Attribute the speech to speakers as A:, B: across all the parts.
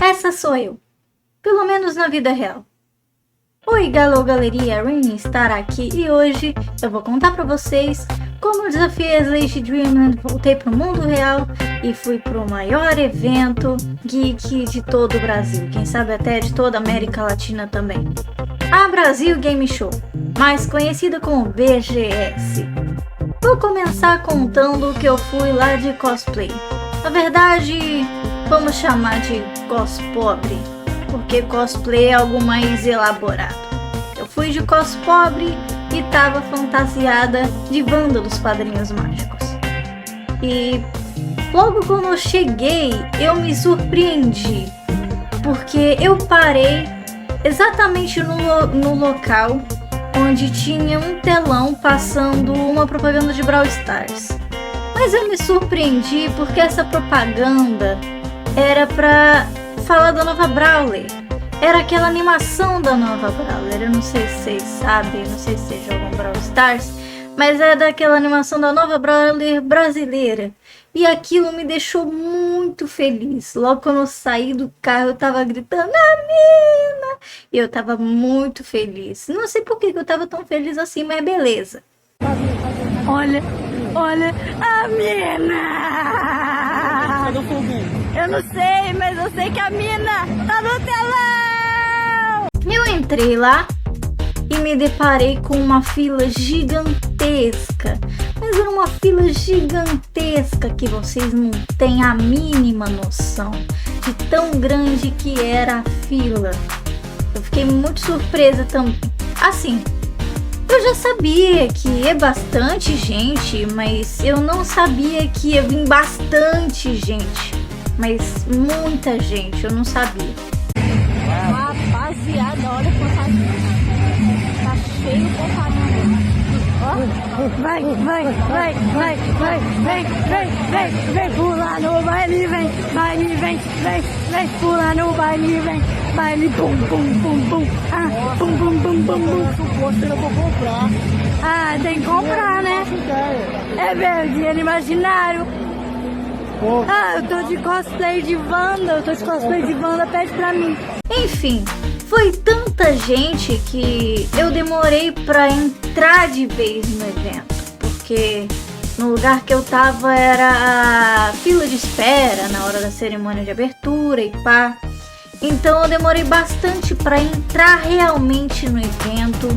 A: Essa sou eu, pelo menos na vida real. Oi, galô, galeria, Rin estará aqui e hoje eu vou contar pra vocês como eu desafiei as leis de Dreamland, voltei pro mundo real e fui pro maior evento geek de todo o Brasil, quem sabe até de toda a América Latina também. A Brasil Game Show, mais conhecida como BGS. Vou começar contando que eu fui lá de cosplay. Na verdade, vamos chamar de cospobre, porque cosplay é algo mais elaborado. Eu fui de cospobre e tava fantasiada de Wanda dos Padrinhos Mágicos. E logo quando eu cheguei, eu me surpreendi, porque eu parei exatamente no local onde tinha um telão passando uma propaganda de Brawl Stars. Mas eu me surpreendi porque essa propaganda era pra falar da nova Brawler. Era aquela animação da nova Brawler. Eu não sei se vocês sabem, não sei se vocês jogam Brawl Stars, mas é daquela animação da nova Brawler brasileira. E aquilo me deixou muito feliz. Logo quando eu saí do carro, eu tava gritando, Amina! E eu tava muito feliz. Não sei por que eu tava tão feliz assim, mas beleza. Olha a mina! Eu não sei, mas eu sei que a mina tá no telão! Eu entrei lá e me deparei com uma fila gigantesca. Mas era uma fila gigantesca que vocês não têm a mínima noção de tão grande que era a fila. Eu fiquei muito surpresa também. Assim, eu já sabia que ia bastante gente, mas eu não sabia que ia vir bastante gente. Mas muita gente, eu não sabia. Rapaziada, olha quanta gente. Tá cheio pra caramba. Ó, vem, pula no baile, vem, pula no baile, vem, baile, bum,
B: Eu vou comprar.
A: Ah, tem que comprar, né? É meu dinheiro imaginário. Ah, eu tô de cosplay de Wanda, pede pra mim. Enfim, foi tanta gente que eu demorei pra entrar de vez no evento, porque no lugar que eu tava era a fila de espera na hora da cerimônia de abertura e pá. Então eu demorei bastante pra entrar realmente no evento,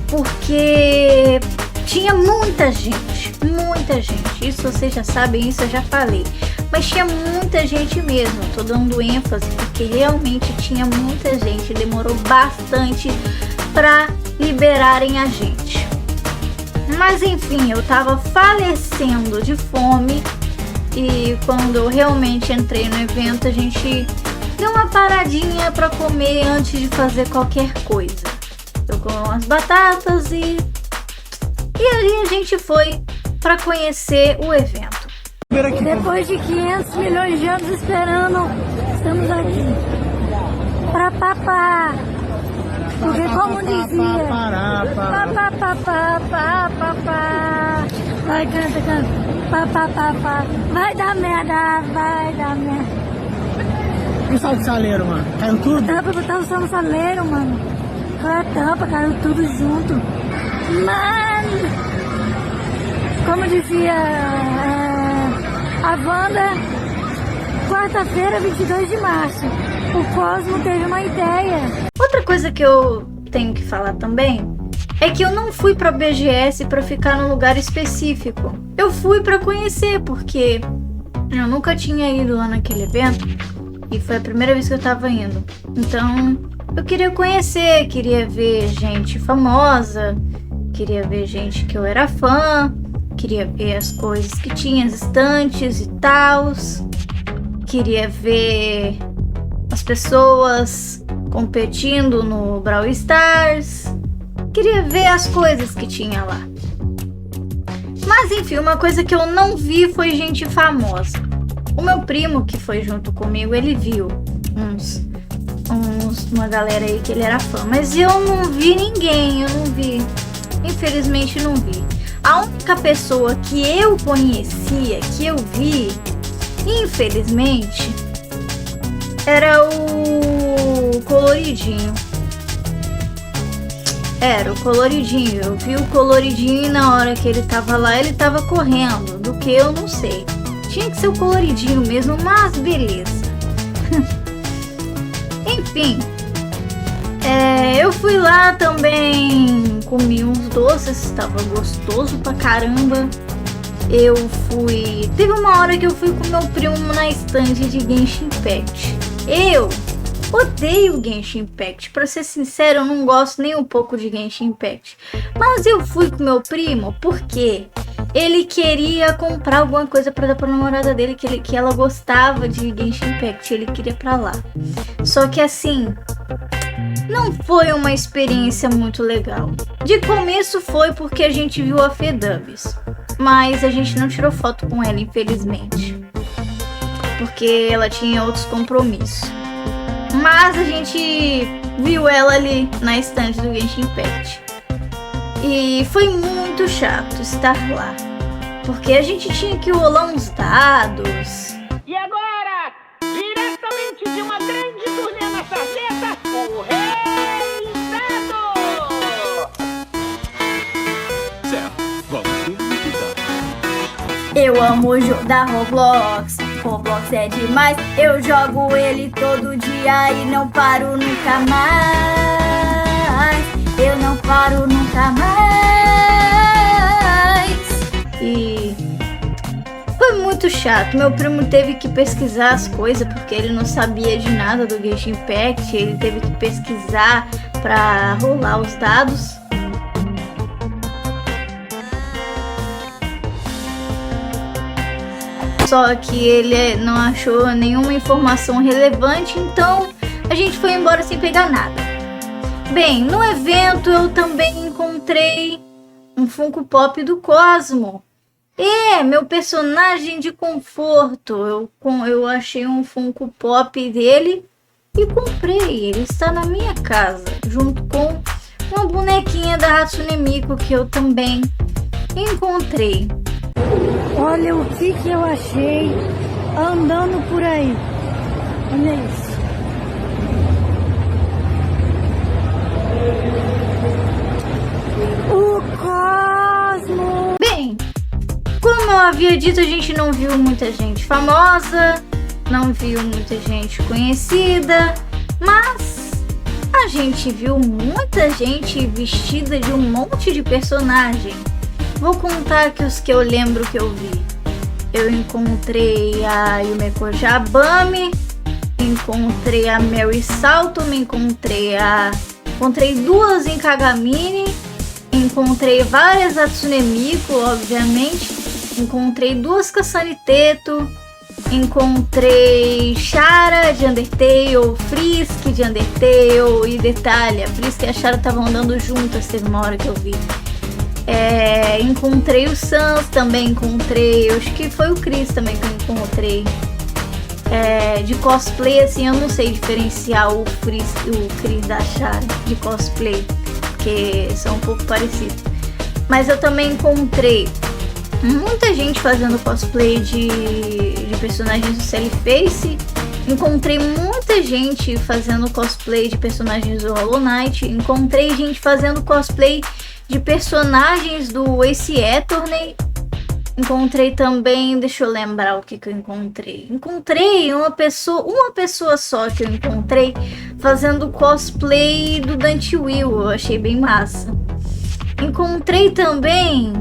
A: porque tinha muita gente, isso vocês já sabem, isso eu já falei, mas tinha muita gente mesmo, tô dando ênfase porque realmente tinha muita gente, demorou bastante pra liberarem a gente. Mas enfim, eu tava falecendo de fome e quando eu realmente entrei no evento, a gente deu uma paradinha pra comer antes de fazer qualquer coisa. Eu comi umas batatas e ali a gente foi para conhecer o evento. Depois de 500 milhões de anos esperando, estamos aqui para papá. Porque como dizia, papá. Vai, canta. Papá. Vai dar merda.
B: E o sal de saleiro, mano? Caiu tudo?
A: Dá pra botar o sal no saleiro, mano. Com a tampa, caiu tudo junto. Mano, como dizia a Wanda, quarta-feira, 22 de março, o Cosmo teve uma ideia. Outra coisa que eu tenho que falar também é que eu não fui pra BGS pra ficar num lugar específico. Eu fui pra conhecer, porque eu nunca tinha ido lá naquele evento e foi a primeira vez que eu tava indo. Então eu queria conhecer, queria ver gente famosa, queria ver gente que eu era fã, queria ver as coisas que tinha, as estantes e tal, queria ver as pessoas competindo no Brawl Stars, queria ver as coisas que tinha lá. Mas enfim, uma coisa que eu não vi foi gente famosa. O meu primo que foi junto comigo, ele viu uma galera aí que ele era fã, mas eu não vi ninguém, infelizmente não vi. A única pessoa que eu conhecia, que eu vi, infelizmente, Era o coloridinho. Era o coloridinho. Eu vi o coloridinho e na hora que ele tava lá, ele tava correndo. Do que eu não sei. Tinha que ser o coloridinho mesmo, mas beleza. Enfim. Eu fui lá também, comi uns doces, estava gostoso pra caramba. Teve uma hora que eu fui com meu primo na estande de Genshin Impact. Eu odeio Genshin Impact, pra ser sincero, eu não gosto nem um pouco de Genshin Impact. Mas eu fui com meu primo porque ele queria comprar alguma coisa pra dar pra namorada dele, que ela gostava de Genshin Impact, ele queria pra lá. Só que assim, não foi uma experiência muito legal. De começo foi porque a gente viu a Fedubs, mas a gente não tirou foto com ela, infelizmente, porque ela tinha outros compromissos. Mas a gente viu ela ali na estante do Genshin Impact. E foi muito chato estar lá, porque a gente tinha que rolar uns dados.
C: E agora, diretamente de uma grande turnê na sarjeta, o Rei Dado!
D: Certo, vamos ver o que dá.
A: Eu amo jogar Roblox. Roblox é demais. Eu jogo ele todo dia e não paro nunca mais. Eu não paro nunca mais. E foi muito chato. Meu primo teve que pesquisar as coisas porque ele não sabia de nada do Genshin Impact. Ele teve que pesquisar pra rolar os dados. Só que ele não achou nenhuma informação relevante, então a gente foi embora sem pegar nada. Bem, no evento eu também encontrei um Funko Pop do Cosmo. Meu personagem de conforto. Eu achei um Funko Pop dele e comprei. Ele está na minha casa, junto com uma bonequinha da Hatsune Miku que eu também encontrei.
B: Olha o que eu achei andando por aí. Olha isso. O Cosmo!
A: Bem, como eu havia dito, a gente não viu muita gente famosa, não viu muita gente conhecida, mas a gente viu muita gente vestida de um monte de personagem. Vou contar aqui os que eu lembro que eu vi. Eu encontrei a Yumeko Jabami, encontrei a Mary Salton, encontrei duas em Kagamine, encontrei várias Hatsune Miku, obviamente, encontrei duas Kasane Teto, encontrei Chara de Undertale, Frisk de Undertale e detalhe, a Frisk e a Chara estavam andando juntas, teve uma hora que eu vi. Encontrei o Sans também, encontrei, acho que foi o Chris também que eu encontrei. De cosplay, assim, eu não sei diferenciar o Chris da Chara de cosplay, porque são um pouco parecidos. Mas eu também encontrei muita gente fazendo cosplay de personagens do Sally Face. Encontrei muita gente fazendo cosplay de personagens do Hollow Knight. Encontrei gente fazendo cosplay de personagens do Ace Attorney. Encontrei também, deixa eu lembrar o que eu encontrei. Encontrei uma pessoa só que eu encontrei fazendo cosplay do Dante Will. Eu achei bem massa. Encontrei também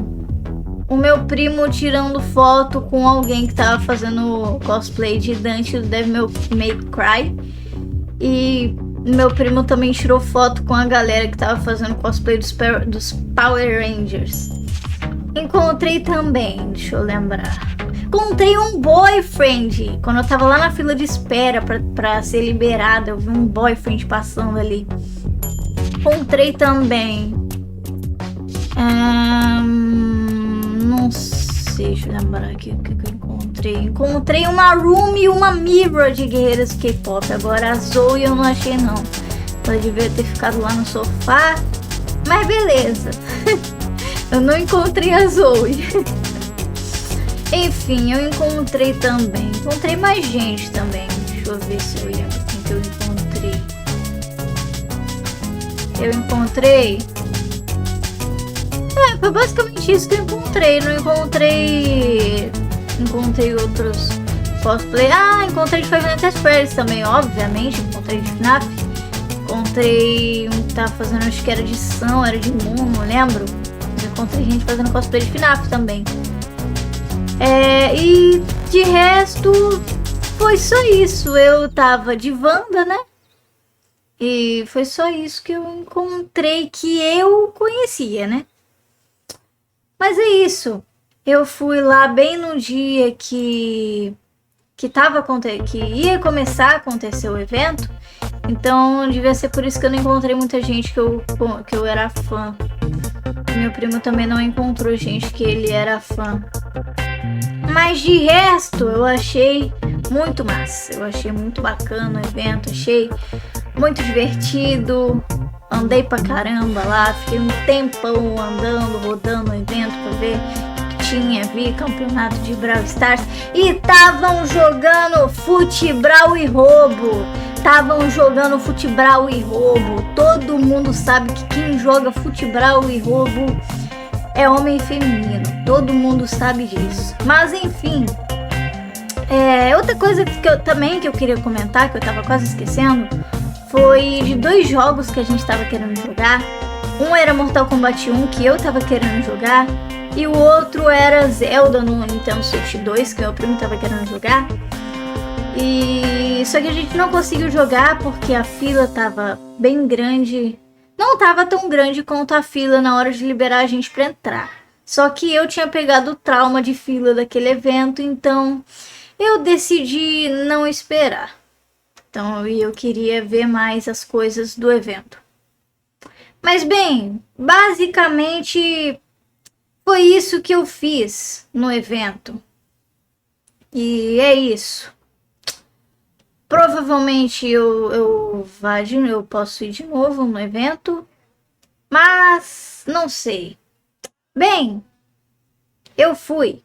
A: o meu primo tirando foto com alguém que tava fazendo cosplay de Dante do Devil May Cry. E meu primo também tirou foto com a galera que tava fazendo cosplay dos Power Rangers. Encontrei também, deixa eu lembrar. Encontrei um boyfriend. Quando eu tava lá na fila de espera pra ser liberada, eu vi um boyfriend passando ali. Encontrei também. Não sei, deixa eu lembrar aqui o que eu encontrei. Encontrei uma Rumi e uma Mirror de Guerreiras K-pop. Agora a Zoe eu não achei não. Ela devia ter ficado lá no sofá. Mas beleza. Eu não encontrei a Zoe. Enfim, eu encontrei também. Encontrei mais gente também. Deixa Deixa eu ver se eu lembro quem que eu encontrei. Eu encontrei... foi basicamente isso que eu encontrei. Não encontrei... Encontrei outros cosplay. Encontrei de Five Nights at Freddy's também, obviamente. Encontrei de FNAF. Encontrei um que tava fazendo, acho que era de Sam, era de Moon, não lembro. Mas encontrei gente fazendo cosplay de FNAF também. E de resto, foi só isso. Eu tava de Wanda, né? E foi só isso que eu encontrei que eu conhecia, né? Mas é isso. Eu fui lá bem no dia que ia começar a acontecer o evento. Então devia ser por isso que eu não encontrei muita gente que eu era fã. Meu primo também não encontrou gente que ele era fã. Mas de resto eu achei muito massa. Eu achei muito bacana o evento. Achei muito divertido. Andei pra caramba lá. Fiquei um tempão andando, rodando o evento pra ver o que tinha. Vi campeonato de Brawl Stars. E estavam jogando futebral e roubo. Estavam jogando futebral e roubo. Todo mundo sabe que quem joga futebral e roubo é homem e feminino. Todo mundo sabe disso. Mas enfim. Outra coisa que eu queria comentar, que eu tava quase esquecendo, foi de 2 jogos que a gente tava querendo jogar. Um era Mortal Kombat 1, que eu tava querendo jogar. E o outro era Zelda no Nintendo Switch 2, que meu primo tava querendo jogar. Só que a gente não conseguiu jogar porque a fila tava bem grande. Não tava tão grande quanto a fila na hora de liberar a gente pra entrar. Só que eu tinha pegado o trauma de fila daquele evento, então eu decidi não esperar. Então eu queria ver mais as coisas do evento. Mas bem, basicamente foi isso que eu fiz no evento. E é isso. Provavelmente eu posso ir de novo no evento, mas não sei. Bem, eu fui.